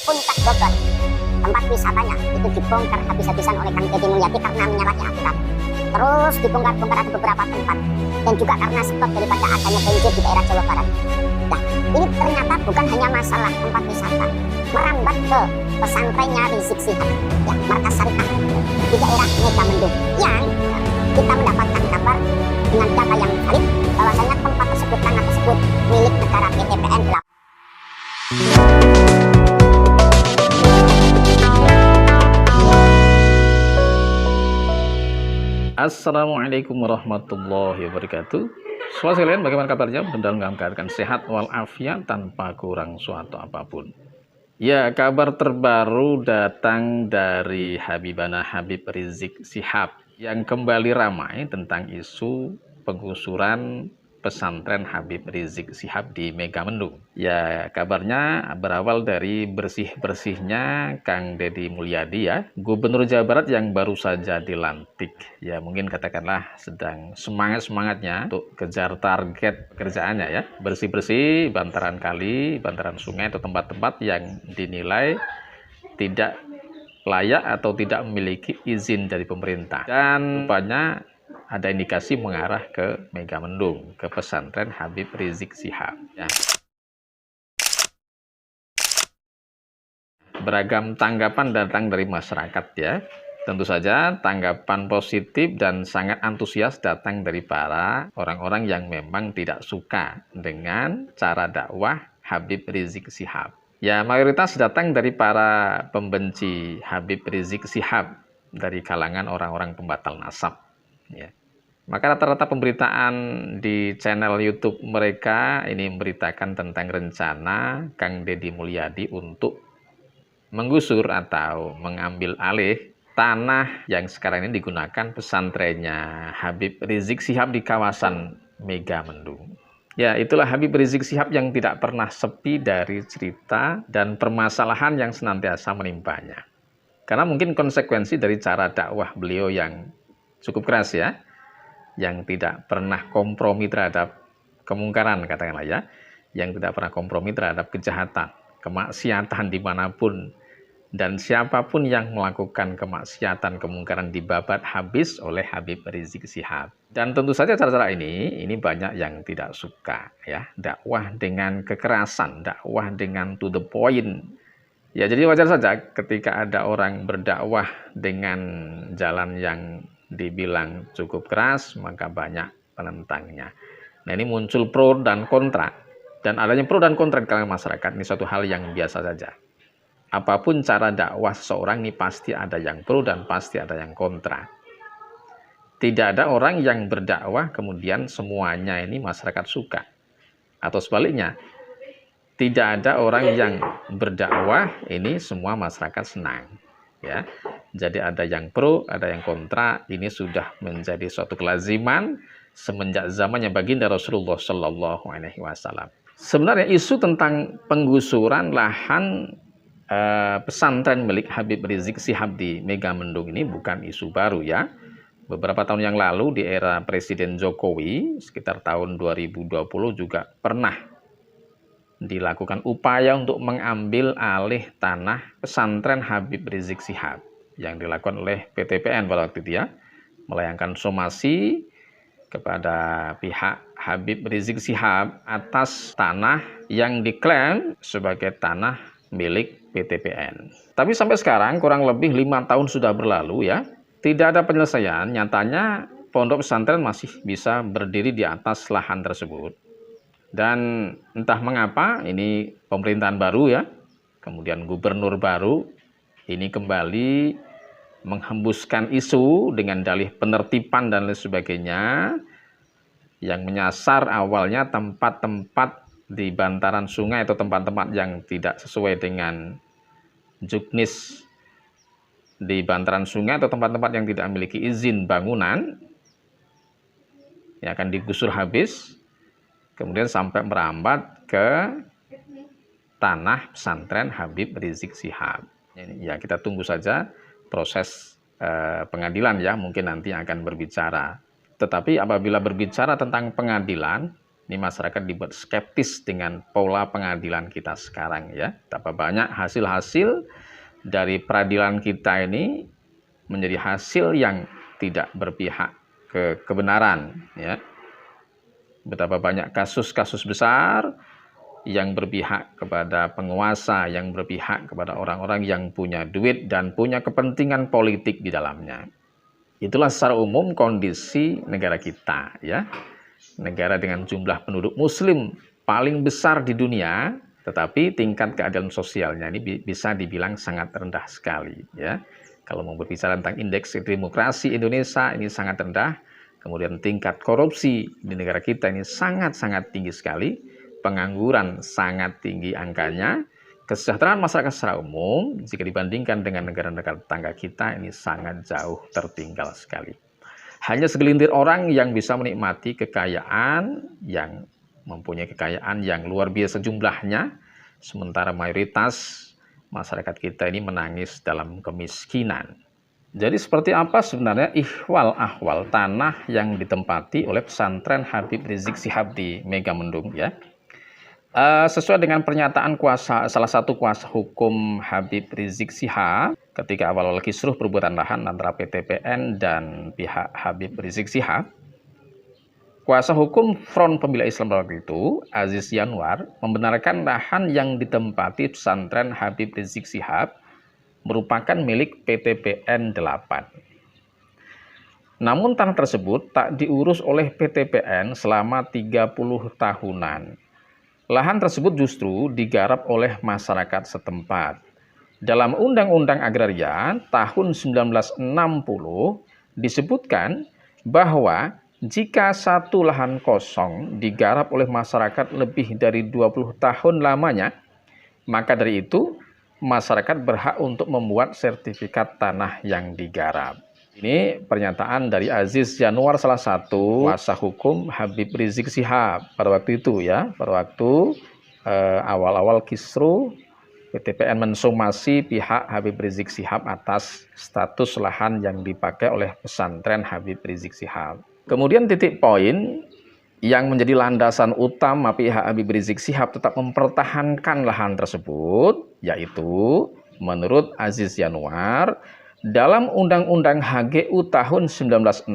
Puncak Bogor. Tempat wisatanya itu dibongkar habis-habisan oleh Kang Deddy Mulyadi karena menyalahi aturan. Terus dibongkar-bongkar ada beberapa tempat. Dan juga karena sebab daripada adanya banjir di daerah Jawa Barat. Nah, ini ternyata bukan hanya masalah tempat wisata. Merambat ke pesantrennya Rizik Syihab, ya, markas syariah di daerah Megamendung. Yang kita mendapatkan kabar dengan data yang valid bahwasanya tempat tersebut, tanah tersebut milik negara PTPN 8. Assalamualaikum warahmatullahi wabarakatuh. Saudara sekalian, bagaimana kabarnya? Mudah-mudahan dalam keadaan sehat walafiat tanpa kurang suatu apapun. Ya, kabar terbaru datang dari Habibana Habib Rizik Syihab yang kembali ramai tentang isu penggusuran pesantren Habib Rizik Syihab di Megamendung. Ya, kabarnya berawal dari bersih-bersihnya Kang Deddy Mulyadi, ya, Gubernur Jawa Barat yang baru saja dilantik. Ya, mungkin katakanlah sedang semangat-semangatnya untuk kejar target pekerjaannya, ya. Bersih-bersih bantaran kali, bantaran sungai atau tempat-tempat yang dinilai tidak layak atau tidak memiliki izin dari pemerintah. Dan rupanya ada indikasi mengarah ke Megamendung, ke pesantren Habib Rizik Syihab. Ya. Beragam tanggapan datang dari masyarakat, ya. Tentu saja tanggapan positif dan sangat antusias datang dari para orang-orang yang memang tidak suka dengan cara dakwah Habib Rizik Syihab. Ya, mayoritas datang dari para pembenci Habib Rizik Syihab dari kalangan orang-orang pembatal nasab. Ya. Maka rata-rata pemberitaan di channel YouTube mereka ini memberitakan tentang rencana Kang Deddy Mulyadi untuk menggusur atau mengambil alih tanah yang sekarang ini digunakan pesantrennya Habib Rizik Syihab di kawasan Megamendung. Ya, itulah Habib Rizik Syihab yang tidak pernah sepi dari cerita dan permasalahan yang senantiasa menimpanya. Karena mungkin konsekuensi dari cara dakwah beliau yang cukup keras, ya, yang tidak pernah kompromi terhadap kemungkaran, katakanlah, ya, yang tidak pernah kompromi terhadap kejahatan, kemaksiatan dimanapun, dan siapapun yang melakukan kemaksiatan, kemungkaran dibabat habis oleh Habib Rizik Syihab. Dan tentu saja cara-cara ini banyak yang tidak suka, ya, dakwah dengan kekerasan, dakwah dengan to the point. Ya, jadi wajar saja ketika ada orang berdakwah dengan jalan yang dibilang cukup keras, maka banyak penentangnya. Nah, ini muncul pro dan kontra. Dan adanya pro dan kontra di kalangan masyarakat ini suatu hal yang biasa saja. Apapun cara dakwah seseorang ini pasti ada yang pro dan pasti ada yang kontra. Tidak ada orang yang berdakwah kemudian semuanya ini masyarakat suka. Atau sebaliknya, tidak ada orang yang berdakwah ini semua masyarakat senang. Ya, jadi ada yang pro, ada yang kontra. Ini sudah menjadi suatu kelaziman semenjak zamannya baginda Rasulullah Shallallahu Alaihi Wasallam. Sebenarnya isu tentang penggusuran lahan pesantren milik Habib Rizik Syihab di Megamendung ini bukan isu baru, ya. Beberapa tahun yang lalu di era Presiden Jokowi, sekitar tahun 2020 juga pernah dilakukan upaya untuk mengambil alih tanah pesantren Habib Rizik Syihab yang dilakukan oleh PTPN pada waktu itu, ya, melayangkan somasi kepada pihak Habib Rizik Syihab atas tanah yang diklaim sebagai tanah milik PTPN. Tapi sampai sekarang kurang lebih 5 tahun sudah berlalu, ya, tidak ada penyelesaian. Nyatanya pondok pesantren masih bisa berdiri di atas lahan tersebut. Dan entah mengapa ini pemerintahan baru, ya, kemudian gubernur baru ini kembali menghembuskan isu dengan dalih penertiban dan lain sebagainya yang menyasar awalnya tempat-tempat di bantaran sungai atau tempat-tempat yang tidak sesuai dengan juknis di bantaran sungai atau tempat-tempat yang tidak memiliki izin bangunan yang akan digusur habis. Kemudian sampai merambat ke tanah pesantren Habib Rizik Syihab. Ya, kita tunggu saja proses pengadilan, ya, mungkin nanti akan berbicara. Tetapi apabila berbicara tentang pengadilan, Ini masyarakat dibuat skeptis dengan pola pengadilan kita sekarang ya. Betapa banyak hasil-hasil dari peradilan kita ini menjadi hasil yang tidak berpihak ke kebenaran ya. Betapa banyak kasus-kasus besar yang berpihak kepada penguasa, yang berpihak kepada orang-orang yang punya duit dan punya kepentingan politik di dalamnya. Itulah secara umum kondisi negara kita ya. Negara dengan jumlah penduduk muslim paling besar di dunia, tetapi tingkat keadilan sosialnya ini bisa dibilang sangat rendah sekali ya. Kalau mau berbicara tentang indeks demokrasi Indonesia ini sangat rendah, kemudian tingkat korupsi di negara kita ini sangat-sangat tinggi sekali, pengangguran sangat tinggi angkanya, kesejahteraan masyarakat secara umum jika dibandingkan dengan negara-negara tetangga kita ini sangat jauh tertinggal sekali. Hanya segelintir orang yang bisa menikmati kekayaan, yang mempunyai kekayaan yang luar biasa jumlahnya, sementara mayoritas masyarakat kita ini menangis dalam kemiskinan. Jadi seperti apa sebenarnya ihwal-ahwal tanah yang ditempati oleh pesantren Habib Rizik Syihab di Megamendung ya? Sesuai dengan pernyataan salah satu kuasa hukum Habib Rizik Syihab ketika awal-awal kisruh perbuatan lahan antara PTPN dan pihak Habib Rizik Syihab, kuasa hukum Front Pembela Islam waktu itu, Aziz Yanwar, membenarkan lahan yang ditempati pesantren Habib Rizik Syihab merupakan milik PTPN 8. Namun tanah tersebut tak diurus oleh PTPN selama 30 tahunan. Lahan tersebut justru digarap oleh masyarakat setempat. Dalam Undang-Undang Agraria tahun 1960 disebutkan bahwa jika satu lahan kosong digarap oleh masyarakat lebih dari 20 tahun lamanya, maka dari itu masyarakat berhak untuk membuat sertifikat tanah yang digarap. Ini pernyataan dari Aziz Yanwar, salah satu kuasa hukum Habib Rizik Syihab pada waktu itu ya, pada waktu awal-awal kisruh PTPN mensomasi pihak Habib Rizik Syihab atas status lahan yang dipakai oleh pesantren Habib Rizik Syihab. Kemudian titik poin yang menjadi landasan utama pihak Habib Rizik Syihab tetap mempertahankan lahan tersebut, yaitu menurut Aziz Yanwar, dalam Undang-Undang HGU tahun 1960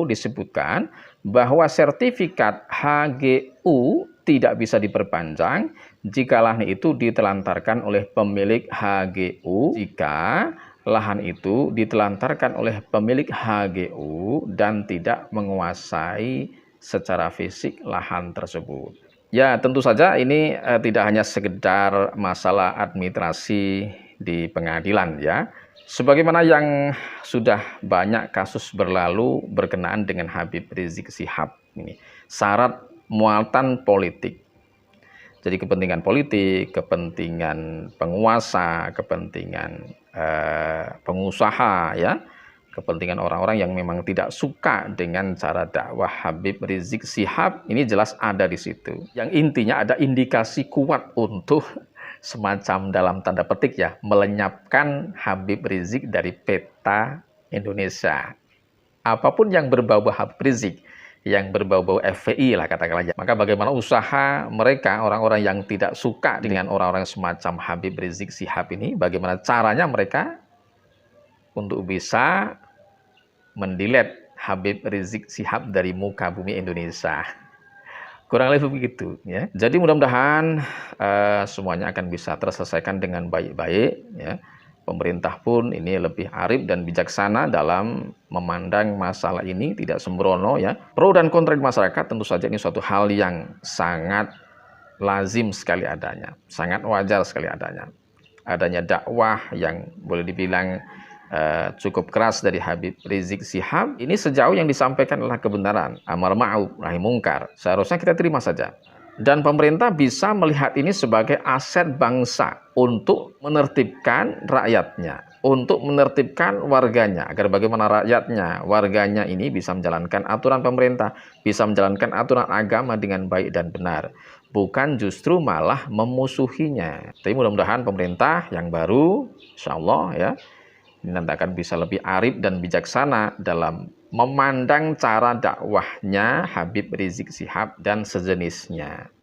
disebutkan bahwa sertifikat HGU tidak bisa diperpanjang jika lahan itu ditelantarkan oleh pemilik HGU, jika lahan itu ditelantarkan oleh pemilik HGU dan tidak menguasai secara fisik lahan tersebut. Ya, tentu saja ini tidak hanya sekedar masalah administrasi di pengadilan ya. Sebagaimana yang sudah banyak kasus berlalu berkenaan dengan Habib Rizik Syihab ini, syarat muatan politik. Jadi kepentingan politik, kepentingan penguasa, kepentingan pengusaha ya, kepentingan orang-orang yang memang tidak suka dengan cara dakwah Habib Rizik Syihab ini jelas ada di situ. Yang intinya ada indikasi kuat untuk semacam dalam tanda petik ya, melenyapkan Habib Rizik dari peta Indonesia. Apapun yang berbau-bau Habib Rizik, yang berbau-bau FPI lah katakanlah. Maka bagaimana usaha mereka, orang-orang yang tidak suka dengan orang-orang semacam Habib Rizik Syihab ini, bagaimana caranya mereka untuk bisa mendelete Habib Rizik Syihab dari muka bumi Indonesia. Kurang lebih begitu ya. Jadi mudah-mudahan semuanya akan bisa terselesaikan dengan baik-baik ya. Pemerintah pun ini lebih arif dan bijaksana dalam memandang masalah ini, tidak sembrono ya. Pro dan kontra di masyarakat tentu saja ini suatu hal yang sangat lazim sekali adanya, sangat wajar sekali adanya. Adanya dakwah yang boleh dibilang cukup keras dari Habib Rizik Syihab, ini sejauh yang disampaikan adalah kebenaran, amar ma'ruf nahi mungkar, seharusnya kita terima saja. Dan pemerintah bisa melihat ini sebagai aset bangsa untuk menertibkan rakyatnya, untuk menertibkan warganya, agar bagaimana rakyatnya, warganya ini bisa menjalankan aturan pemerintah, bisa menjalankan aturan agama dengan baik dan benar, bukan justru malah memusuhinya. Tapi mudah-mudahan pemerintah yang baru, insya Allah ya, ini nanti akan bisa lebih arif dan bijaksana dalam memandang cara dakwahnya Habib Rizik Syihab dan sejenisnya.